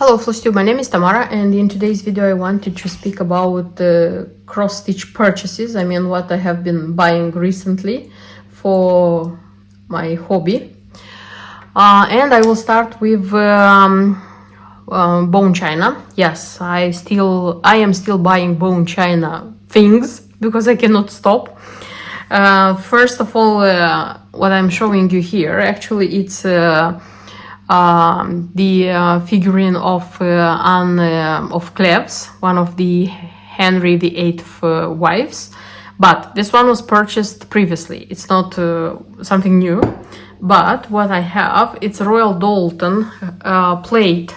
Hello FlossTube, my name is Tamara, and in today's video I wanted to speak about cross-stitch purchases. I mean what I have been buying recently for my hobby. And I will start with bone china. Yes, I am still buying bone china things because I cannot stop. First of all, what I'm showing you here, actually it's the figurine of Anne of Cleves, one of the Henry VIII wives. But this one was purchased previously. It's not something new. But what I have, it's a Royal Doulton plate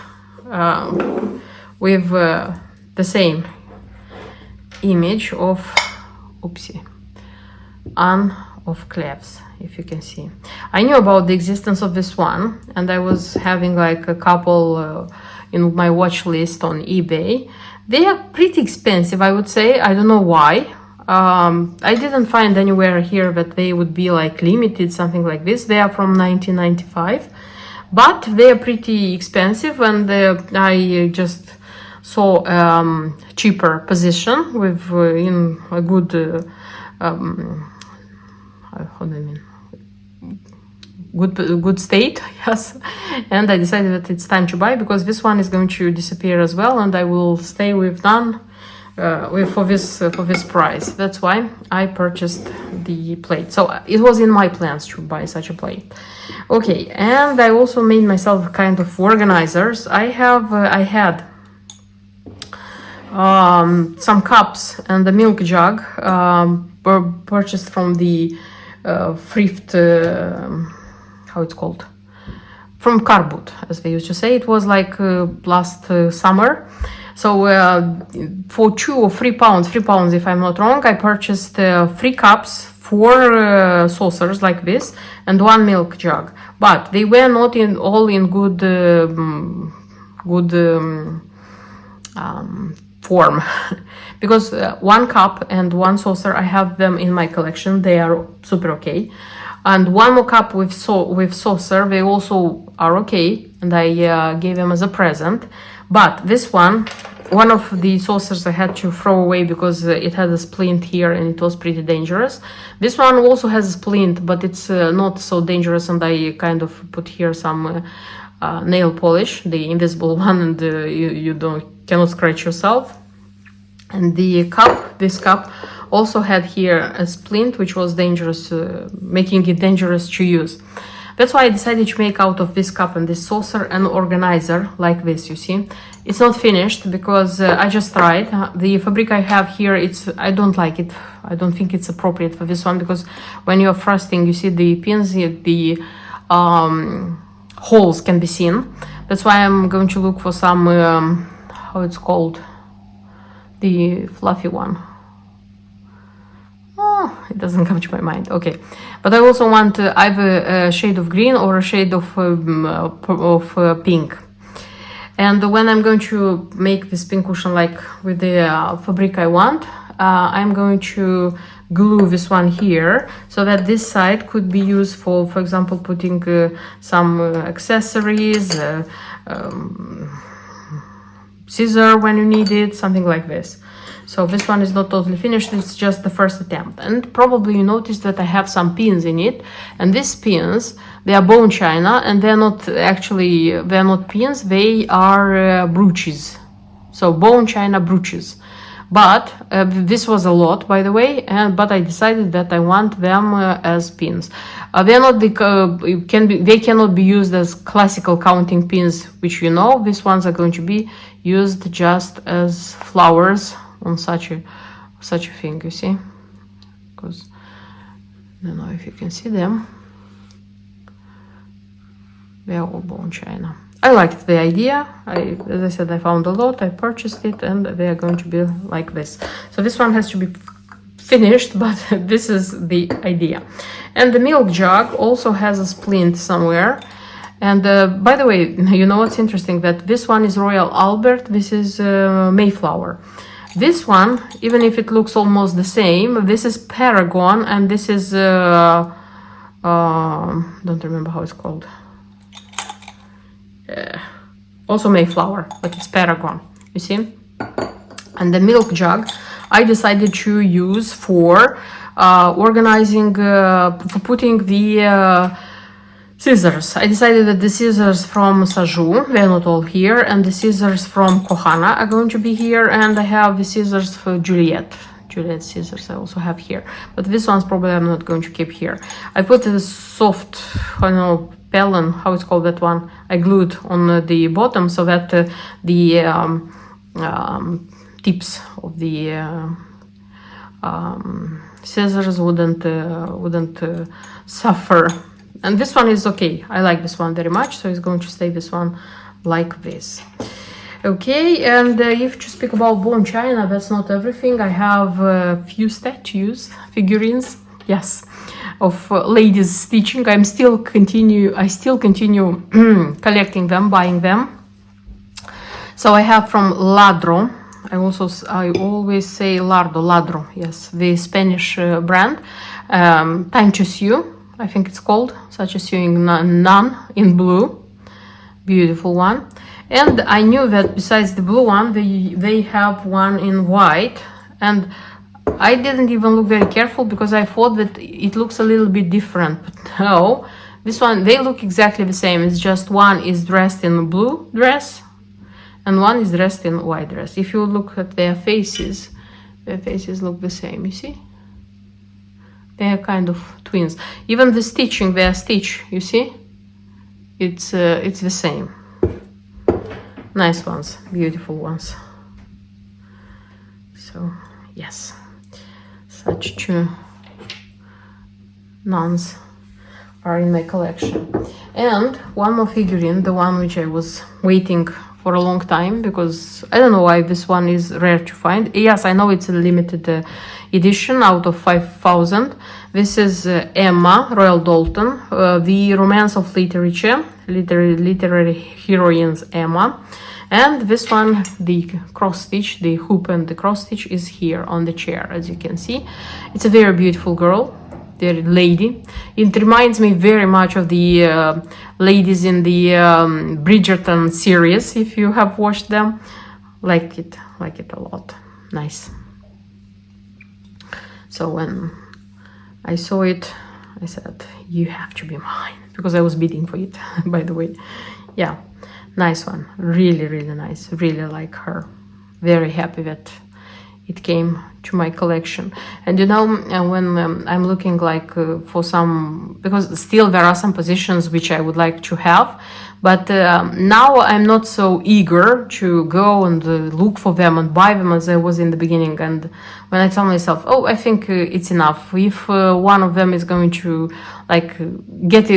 with the same image of Anne of Cleves, if you can see. I knew about the existence of this one, and I was having like a couple in my watch list on eBay. They are pretty expensive, I would say. I don't know why. I didn't find anywhere here that they would be like limited, something like this. They are from 1995, but they are pretty expensive, and I just saw cheaper position with in a good how do I mean, good state, yes. And I decided that it's time to buy, because this one is going to disappear as well, and I will stay with none for this price. That's why I purchased the plate. So it was in my plans to buy such a plate. Okay, and I also made myself kind of organizers. I had some cups and a milk jug purchased from the thrift, how it's called, from car boot, as they used to say. It was like last summer. So for 2 or 3 pounds, 3 pounds if I'm not wrong, I purchased 3 cups, 4 saucers like this, and 1 milk jug. But they were not all in good form. Because 1 cup and 1 saucer, I have them in my collection. They are super okay. And 1 more cup with saucer, they also are okay, and I gave them as a present. But this one of the saucers I had to throw away because it had a splint here and it was pretty dangerous. This one also has a splint, but it's not so dangerous, and I kind of put here some nail polish, the invisible one, and you cannot scratch yourself. And the cup, this cup, also had here a splint, which was dangerous, making it dangerous to use. That's why I decided to make out of this cup and this saucer an organizer like this, you see. It's not finished because I just tried. The fabric I have here, I don't like it. I don't think it's appropriate for this one, because when you're frosting, you see the pins, the holes can be seen. That's why I'm going to look for some, how it's called, the fluffy one. Oh, it doesn't come to my mind. Okay, but I also want either a shade of green or a shade of pink. And when I'm going to make this pin cushion like with the fabric I want, I'm going to glue this one here so that this side could be used for example, putting some accessories, scissor when you need it, something like this. So this one is not totally finished, it's just the first attempt. And probably you noticed that I have some pins in it, and these pins, they are bone china, and they're not pins, they are brooches. So bone china brooches. But this was a lot, by the way, but I decided that I want them as pins. They cannot be used as classical counting pins, which you know. These ones are going to be used just as flowers on such a thing, you see. Because I don't know if you can see them. They are all bone china. I liked the idea. As I said, I found a lot, I purchased it, and they are going to be like this. So this one has to be finished, but this is the idea. And the milk jug also has a splint somewhere. And by the way, you know what's interesting? That this one is Royal Albert, this is Mayflower. This one, even if it looks almost the same, this is Paragon, and this is don't remember how it's called. Also Mayflower, but it's Paragon, you see. And the milk jug I decided to use for organizing, for putting the scissors. I decided that the scissors from Saju, they're not all here, and the scissors from Kohana are going to be here, and I have the scissors for Juliet scissors I also have here, but this one's probably I'm not going to keep here. I put the soft, I don't know, Pellon, how it's called, that one, I glued on the bottom so that the tips of the scissors wouldn't suffer. And this one is okay. I like this one very much, so it's going to stay this one like this. Okay, and if to speak about Bone China, that's not everything. I have a few statues, figurines, yes, of ladies stitching. I still continue collecting them, buying them. So I have from Ladro. I always say Ladro, yes, the Spanish brand. Time to Sew, I think it's called, such a sewing nun in blue, beautiful one. And I knew that besides the blue one, they have one in white, and I didn't even look very careful because I thought that it looks a little bit different, but no, this one, they look exactly the same. It's just one is dressed in a blue dress and one is dressed in a white dress. If you look at their faces look the same, you see? They are kind of twins. Even the stitching, their stitch, you see? It's the same. Nice ones, beautiful ones. So, yes, such two nuns are in my collection. And one more figurine, the one which I was waiting for a long time, because I don't know why this one is rare to find. Yes, I know it's a limited edition out of 5,000. This is Emma Royal Dalton, the Romance of Literature, literary heroines Emma. And this one, the cross stitch, the hoop and the cross stitch is here on the chair, as you can see. It's a very beautiful girl, the lady. It reminds me very much of the ladies in the Bridgerton series, if you have watched them. Like it a lot. Nice. So when I saw it, I said, you have to be mine, because I was bidding for it, by the way. Yeah, nice one. Really, really nice. Really like her. Very happy that it came to my collection. And you know, when I'm looking like for some, because still there are some positions which I would like to have, but now I'm not so eager to go and look for them and buy them as I was in the beginning. And when I tell myself, oh, I think it's enough. If one of them is going to like get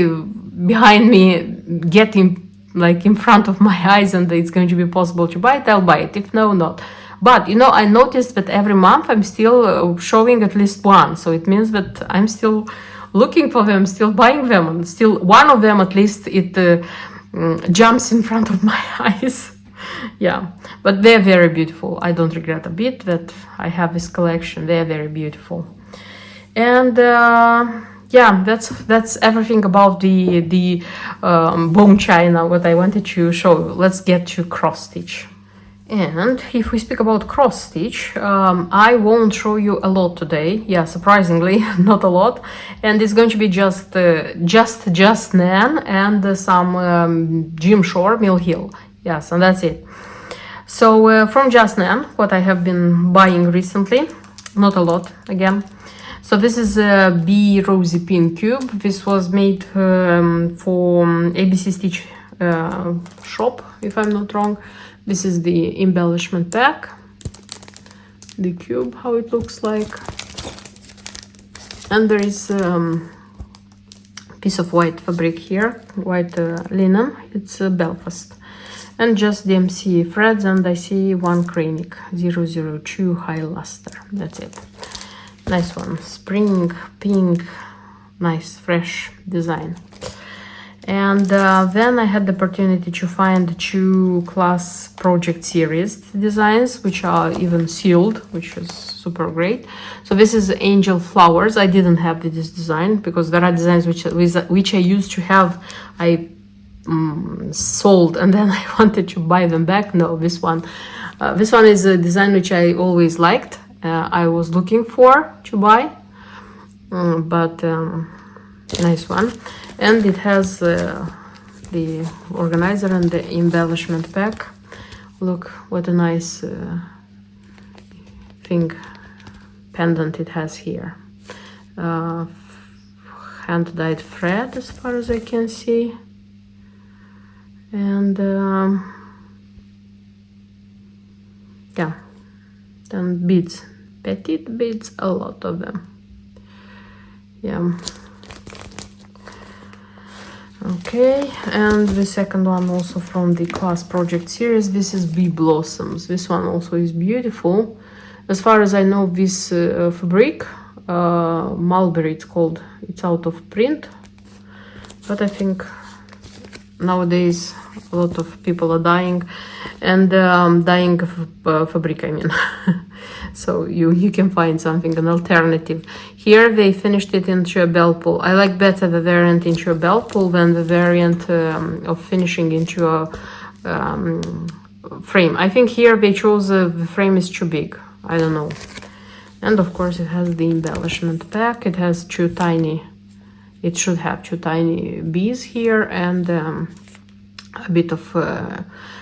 behind me, get in front of my eyes, and it's going to be possible to buy it, I'll buy it. If no, not. But, you know, I noticed that every month I'm still showing at least one. So it means that I'm still looking for them, still buying them. And still one of them, at least, it jumps in front of my eyes. Yeah, but they're very beautiful. I don't regret a bit that I have this collection. They're very beautiful. And yeah, that's everything about the Bone China, what I wanted to show you. Let's get to cross stitch. And if we speak about cross stitch, I won't show you a lot today. Yeah, surprisingly, not a lot. And it's going to be just Nan and some Jim Shore, Mill Hill. Yes, and that's it. So from Just Nan, what I have been buying recently, not a lot again. So this is a B Rosy Pin Cube. This was made for ABC Stitch shop, if I'm not wrong. This is the embellishment pack, the cube, how it looks like. And there is a piece of white fabric here, white linen. It's Belfast. And just DMC threads, and I see one Kreinik 002 high luster. That's it. Nice one. Spring, pink, nice, fresh design. And then I had the opportunity to find two class project series designs, which are even sealed, which is super great. So this is Angel Flowers. I didn't have this design because there are designs which I used to have. I sold and then I wanted to buy them back. No, this one is a design which I always liked. I was looking for to buy, but nice one. And it has the organizer and the embellishment pack. Look what a nice thing pendant it has here. Hand dyed thread as far as I can see, and yeah, then beads, petite beads, a lot of them. Yeah. Okay, and the second one also from the Class Project series. This is Bee Blossoms. This one also is beautiful. As far as I know, this fabric, Mulberry it's called, it's out of print, but I think nowadays a lot of people are dying, and dying of fabric, I mean. So you can find something, an alternative. Here they finished it into a bell pull. I like better the variant into a bell pull than the variant of finishing into a frame. I think here they chose the frame is too big. I don't know. And of course it has the embellishment pack. It has it should have two tiny bees here, and a bit of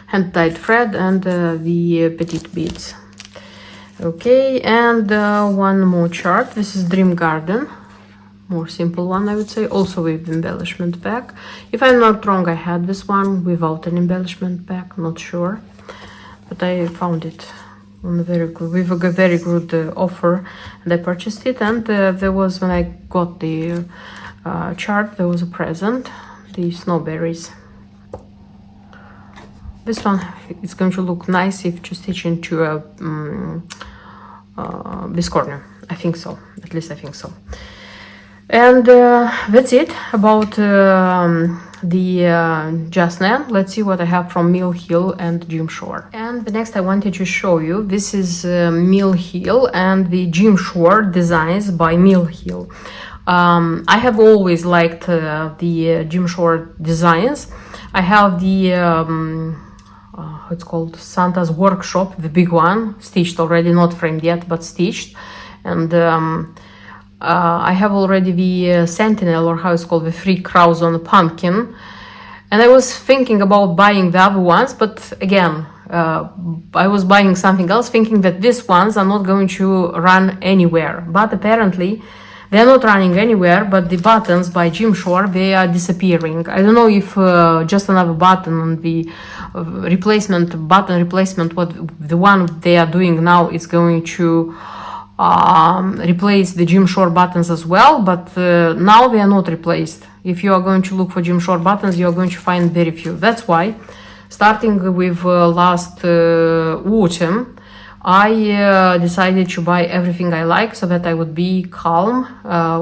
hand-dyed thread and the petite beads. Okay, and one more chart. This is Dream Garden, more simple one, I would say, also with embellishment pack. If I'm not wrong, I had this one without an embellishment pack, not sure, but I found it on a very good, with a very good offer, and I purchased it. And there was, when I got the chart, there was a present, the snowberries. This one is going to look nice if you stitch into a this corner. I think so. At least I think so. And that's it about the Just Nan. Let's see what I have from Mill Hill and Jim Shore. And the next I wanted to show you, this is Mill Hill and the Jim Shore designs by Mill Hill. I have always liked the Jim Shore designs. I have the it's called Santa's Workshop, the big one, stitched already, not framed yet, but stitched. And I have already the Sentinel, or how it's called, the 3 crows on a pumpkin. And I was thinking about buying the other ones, but again, I was buying something else, thinking that these ones are not going to run anywhere. But apparently, they're not running anywhere, but the buttons by Jim Shore, they are disappearing. I don't know if just another button on the button replacement, what the one they are doing now is going to replace the Jim Shore buttons as well, but now they are not replaced. If you are going to look for Jim Shore buttons, you are going to find very few. That's why, starting with last autumn, I decided to buy everything I like, so that I would be calm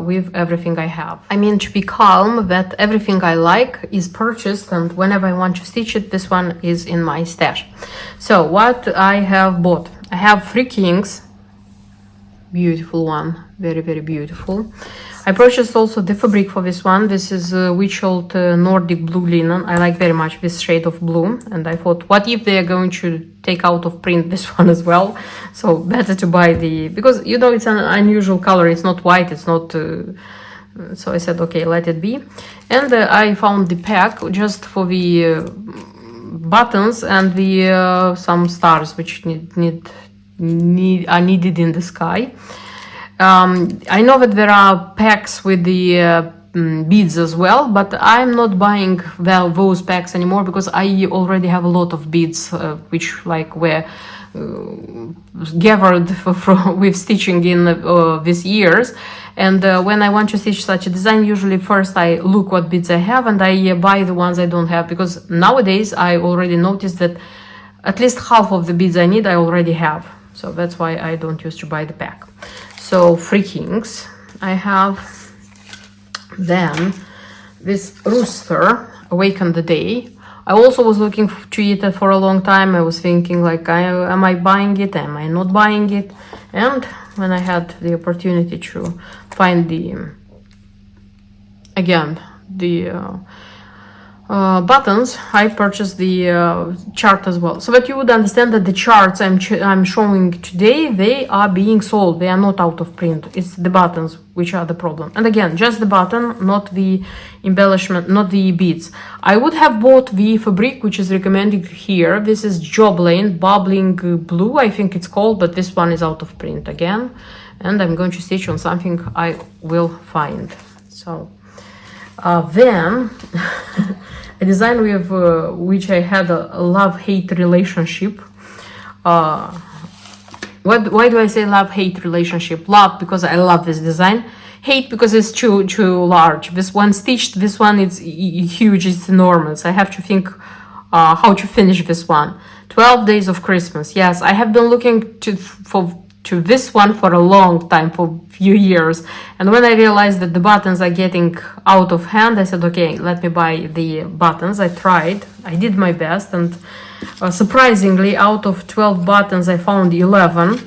with everything I have. I mean, to be calm that everything I like is purchased, and whenever I want to stitch it, this one is in my stash. So what I have bought, I have 3 Kings, beautiful one, very, very beautiful. I purchased also the fabric for this one. This is Witchold Nordic Blue Linen. I like very much this shade of blue, and I thought, what if they are going to take out of print this one as well? So better to buy because you know it's an unusual color, it's not white, it's not so I said, okay, let it be. And I found the pack just for the buttons and the some stars which are needed in the sky. I know that there are packs with the beads as well, but I'm not buying those packs anymore, because I already have a lot of beads which like were gathered with stitching in these years. And when I want to stitch such a design, usually first I look what beads I have, and I buy the ones I don't have, because nowadays I already noticed that at least half of the beads I need I already have. So that's why I don't used to buy the pack. So 3 Kings I have. Then this Rooster, Awaken the Day. I also was looking to it for a long time. I was thinking like, am I buying it? Am I not buying it? And when I had the opportunity to find the again the buttons, I purchased the chart as well, so that you would understand that the charts I'm showing today, they are being sold, they are not out of print. It's the buttons which are the problem. And again, just the button, not the embellishment, not the beads. I would have bought the fabric which is recommended here. This is Jobline Bubbling Blue, I think it's called, but this one is out of print again, and I'm going to stitch on something I will find. So then a design with which I had a love-hate relationship. Why do I say love-hate relationship? Love because I love this design. Hate because it's too large. This one stitched, this one it's huge, it's enormous. I have to think how to finish this one. 12 Days of Christmas. Yes, I have been looking to this one for a long time, for a few years, and when I realized that the buttons are getting out of hand, I said, okay, let me buy the buttons. I tried, I did my best, and surprisingly, out of 12 buttons I found 11.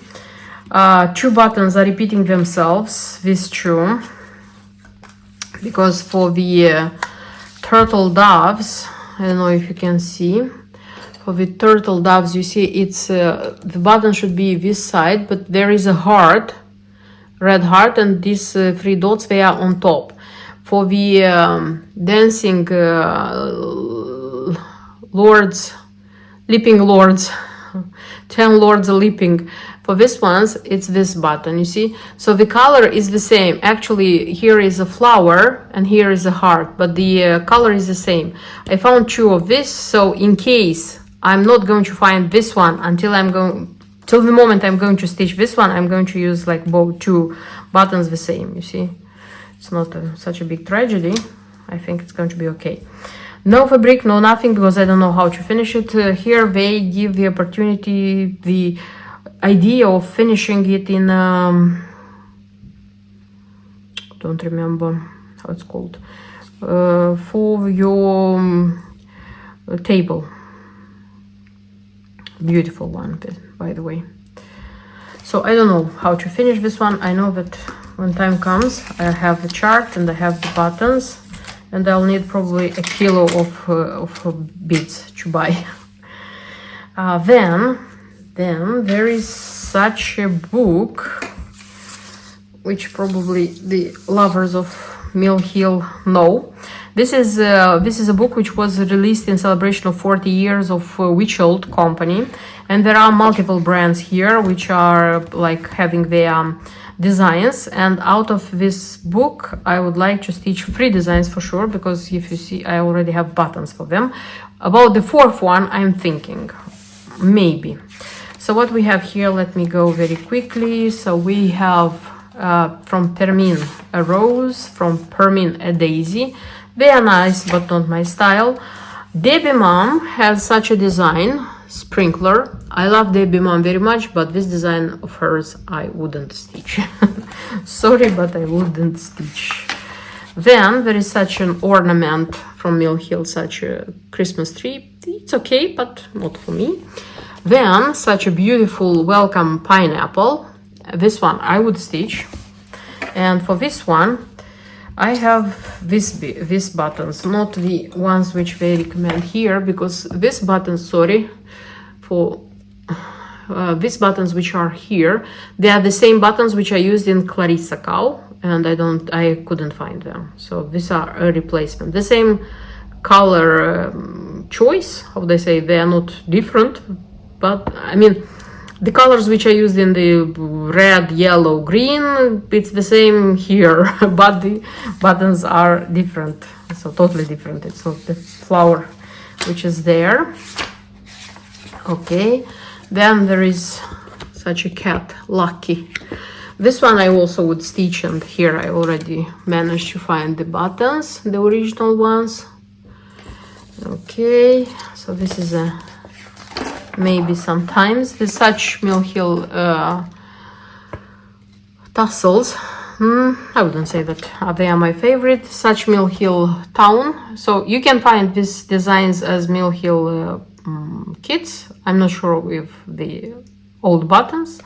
2 buttons are repeating themselves, this true, because for the turtle doves, I don't know if you can see, for the turtle doves, you see it's the button should be this side, but there is a heart, red heart, and these 3 dots, they are on top. For the dancing lords, leaping lords, 10 lords leaping, for this ones it's this button, you see. So the color is the same. Actually, here is a flower and here is a heart, but the color is the same. I found 2 of this, so in case I'm not going to find this one until till the moment I'm going to stitch this one, I'm going to use like both 2 buttons the same, you see. It's not such a big tragedy. I think it's going to be okay. No fabric, no nothing, because I don't know how to finish it. Here they give the opportunity, the idea of finishing it in don't remember how it's called, for your table. Beautiful one, by the way. So I don't know how to finish this one. I know that when time comes, I have the chart and I have the buttons, and I'll need probably a kilo of beads to buy. Then there is such a book, which probably the lovers of Mill Hill know. This is a book which was released in celebration of 40 years of Witchold company, and there are multiple brands here which are like having their designs, and out of this book I would like to stitch 3 designs for sure, because if you see I already have buttons for them. About the 4th one I'm thinking, maybe. So what we have here, let me go very quickly. So we have from Permin a rose, from Permin a daisy. They are nice, but not my style. Debbie Mom has such a design, sprinkler. I love Debbie Mom very much, but this design of hers I wouldn't stitch. Sorry, but I wouldn't stitch. Then there is such an ornament from Mill Hill, such a Christmas tree. It's okay, but not for me. Then such a beautiful welcome pineapple. This one I would stitch. And for this one, I have these buttons, not the ones which they recommend here, because these buttons, sorry, for these buttons which are here, they are the same buttons which I used in Clarissa Cow, and I couldn't find them. So these are a replacement. The same color choice, how they say, they are not different, but I mean, the colors which I used in the red, yellow, green, it's the same here, but the buttons are different, so totally different. It's not the flower which is there. Okay, then there is such a cat, Lucky. This one I also would stitch, and here I already managed to find the buttons, the original ones. Okay, so this is a maybe sometimes with such Mill Hill tassels. I wouldn't say that they are my favorite. Such Mill Hill Town. So you can find these designs as Mill Hill kits. I'm not sure with the old buttons,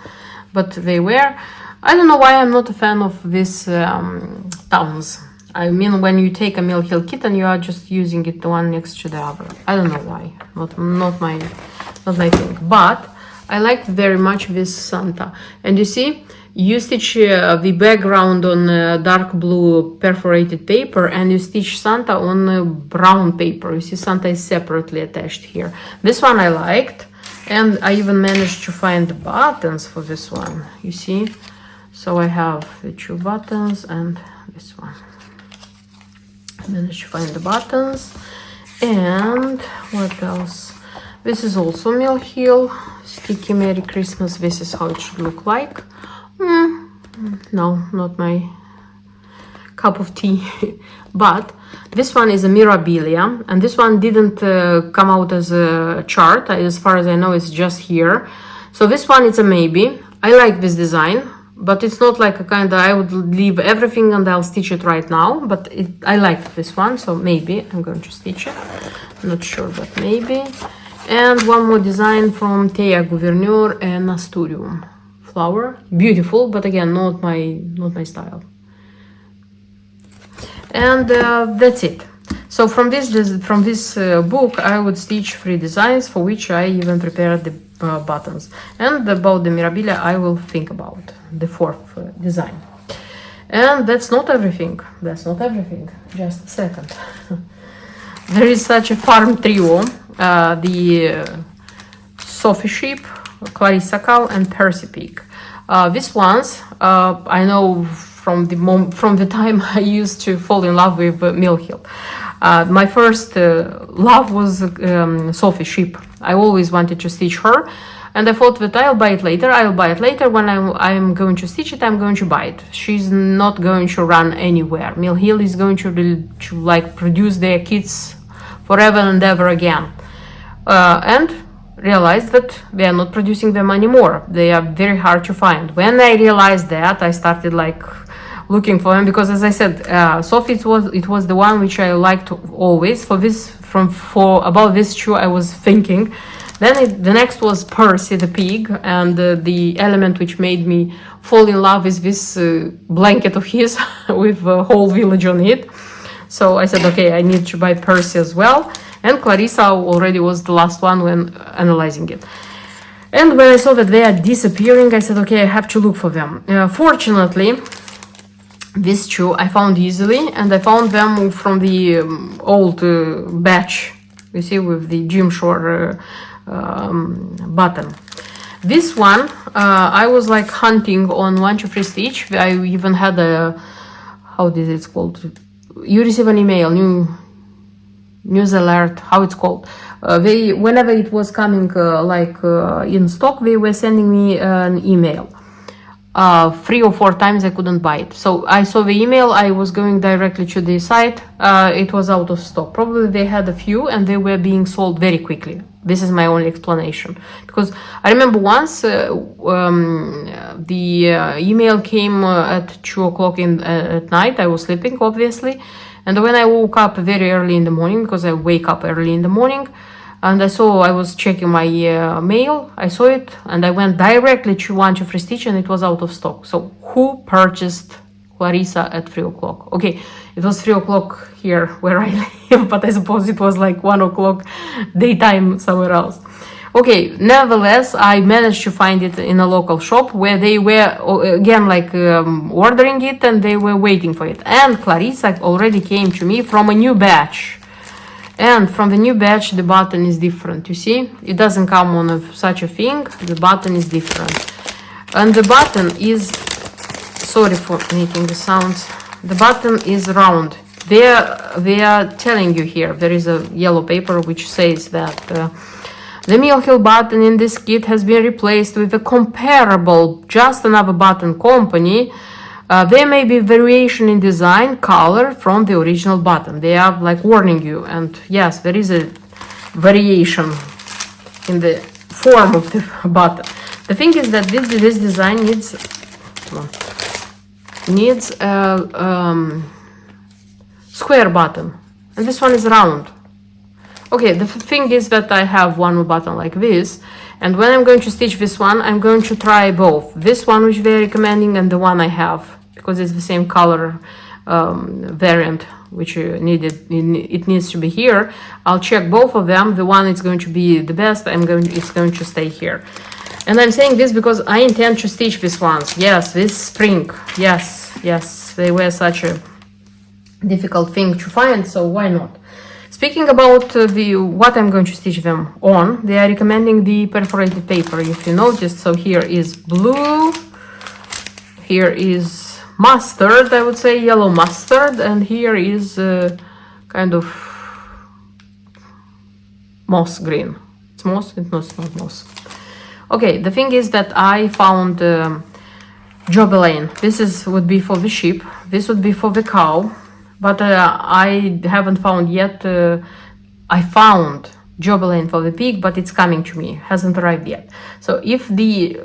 but they were. I don't know why I'm not a fan of these towns. I mean, when you take a Mill Hill kitten, you are just using it the one next to the other. I don't know why. Not my thing. But I like very much this Santa. And you see, you stitch the background on dark blue perforated paper, and you stitch Santa on brown paper. You see, Santa is separately attached here. This one I liked, and I even managed to find the buttons for this one. You see, so I have the 2 buttons and this one. I managed to find the buttons. And what else? This is also Mill Hill sticky Merry Christmas. This is how it should look like. No, not my cup of tea. But this one is a Mirabilia, and this one didn't come out as a chart. As far as I know, it's just here. So this one is a maybe. I like this design, but it's not like a kind of, I would leave everything and I'll stitch it right now. But I like this one, so maybe I'm going to stitch it. Not sure, but maybe. And one more design from Thea Gouverneur and Asturium flower. Beautiful, but again, not my style. And that's it. So from this book, I would stitch 3 designs, for which I even prepared the buttons. And about the Mirabilia, I will think about the 4th design. And that's not everything. That's not everything. Just a second. There is such a farm trio. The Sophie sheep, Clarissa cow, and Percy pig. These ones, I know from the time I used to fall in love with Mill Hill. My first love was Sophie sheep. I always wanted to stitch her, and I thought that I'll buy it later. When I'm going to stitch it, I'm going to buy it. She's not going to run anywhere. Mill Hill is going to like produce their kids forever and ever again. And realized that they are not producing them anymore. They are very hard to find. When I realized that, I started like looking for them, because as I said, Sophie it was the one which I liked always. For about this shoe I was thinking. Then the next was Percy the pig, and the element which made me fall in love is this blanket of his with a whole village on it. So I said, okay, I need to buy Percy as well. And Clarissa already was the last one when analyzing it. And when I saw that they are disappearing, I said, okay, I have to look for them. Fortunately, these 2 I found easily, and I found them from the old batch, you see, with the Jim Shore button. This one, I was like hunting on 1 2 3 Stitch. I even had a, how is it called? You receive an email, news alert, how it's called. They, whenever it was coming in stock, they were sending me an email. 3 or 4 times I couldn't buy it. So I saw the email, I was going directly to the site, it was out of stock. Probably they had a few and they were being sold very quickly. This is my only explanation. Because I remember once the email came at 2 o'clock at night. I was sleeping, obviously. And when I woke up very early in the morning, because I wake up early in the morning, and I was checking my mail, I saw it, and I went directly to 1 2 3 Stitch, and it was out of stock. So who purchased Clarissa at 3 o'clock? Okay, it was 3 o'clock here where I live, but I suppose it was like 1 o'clock daytime somewhere else. Okay, nevertheless, I managed to find it in a local shop where they were, again, like ordering it, and they were waiting for it. And Clarissa already came to me from a new batch. And from the new batch, the button is different, you see? It doesn't come on such a thing, the button is different. And the button is, sorry for making the sounds, the button is round. They are telling you here, there is a yellow paper which says that the Mill Hill button in this kit has been replaced with a comparable, just another button company. There may be variation in design, color from the original button. They are like warning you, and yes, there is a variation in the form of the button. The thing is that this design needs a square button, and this one is round. Okay, the thing is that I have one more button like this, and when I'm going to stitch this one, I'm going to try both. This one which they're recommending and the one I have, because it's the same color variant, which it needs to be here. I'll check both of them. The one is going to be the best. It's going to stay here. And I'm saying this because I intend to stitch these ones. Yes, this spring. Yes, they were such a difficult thing to find, so why not? Speaking about what I'm going to stitch them on, they are recommending the perforated paper, if you noticed. So here is blue, here is mustard, I would say yellow mustard, and here is kind of moss green. It's moss? It's not moss. Okay, the thing is that I found Jobelin. This would be for the sheep, this would be for the cow, but I haven't found yet. I found Jobelin for the pig, but it's coming to me, hasn't arrived yet. So if the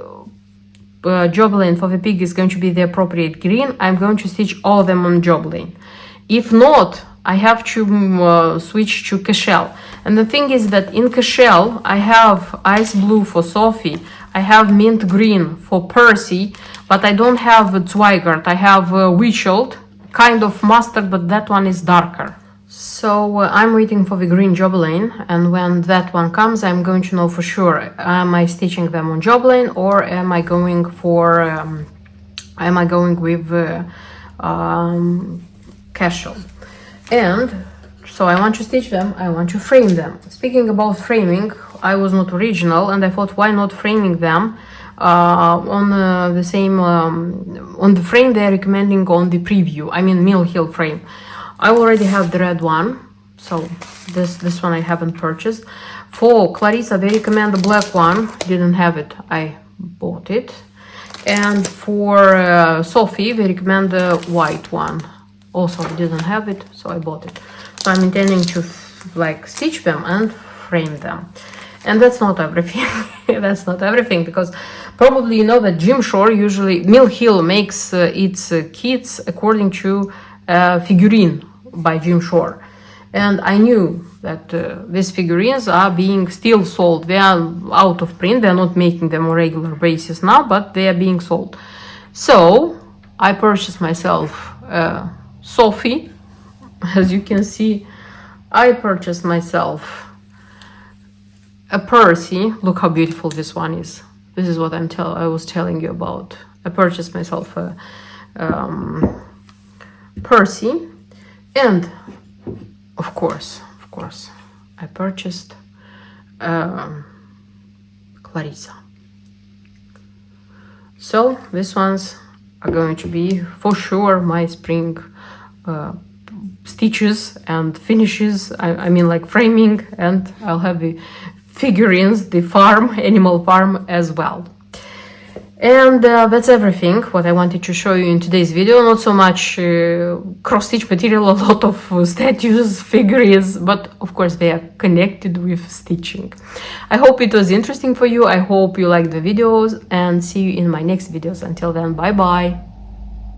Jobelin for the pig is going to be the appropriate green, I'm going to stitch all of them on Jobelin. If not, I have to switch to Cashel. And the thing is that in Cashel, I have ice blue for Sophie, I have mint green for Percy, but I don't have Zweigart. I have Witchold, kind of mustard, but that one is darker. So I'm waiting for the green Jobelin, and when that one comes, I'm going to know for sure, am I stitching them on Jobelin, or am I going with Cashel? And so I want to stitch them, I want to frame them. Speaking about framing, I was not original, and I thought, why not framing them on the same on the frame they are recommending on the preview. I mean Mill Hill frame. I already have the red one, so this one I haven't purchased. For Clarissa they recommend the black one, didn't have it, I bought it. And for Sophie they recommend the white one, also didn't have it, so I bought it. So I'm intending to like stitch them and frame them. And that's not everything. That's not everything, because probably you know that Jim Shore, usually Mill Hill, makes its kits according to figurine by Jim Shore. And I knew that these figurines are being still sold. They are out of print. They are not making them on a regular basis now, but they are being sold. So I purchased myself Sophie. As you can see, I purchased myself a Percy. Look how beautiful this one is. This is what I was telling you about. I purchased myself a Percy, and of course, I purchased Clarissa. So these ones are going to be for sure my spring stitches and finishes. I mean like framing, and I'll have the figurines, the animal farm as well. And that's everything what I wanted to show you in today's video. Not so much cross-stitch material, a lot of statues, figurines, but of course they are connected with stitching. I hope it was interesting for you. I hope you liked the videos, and see you in my next videos. Until then, bye bye.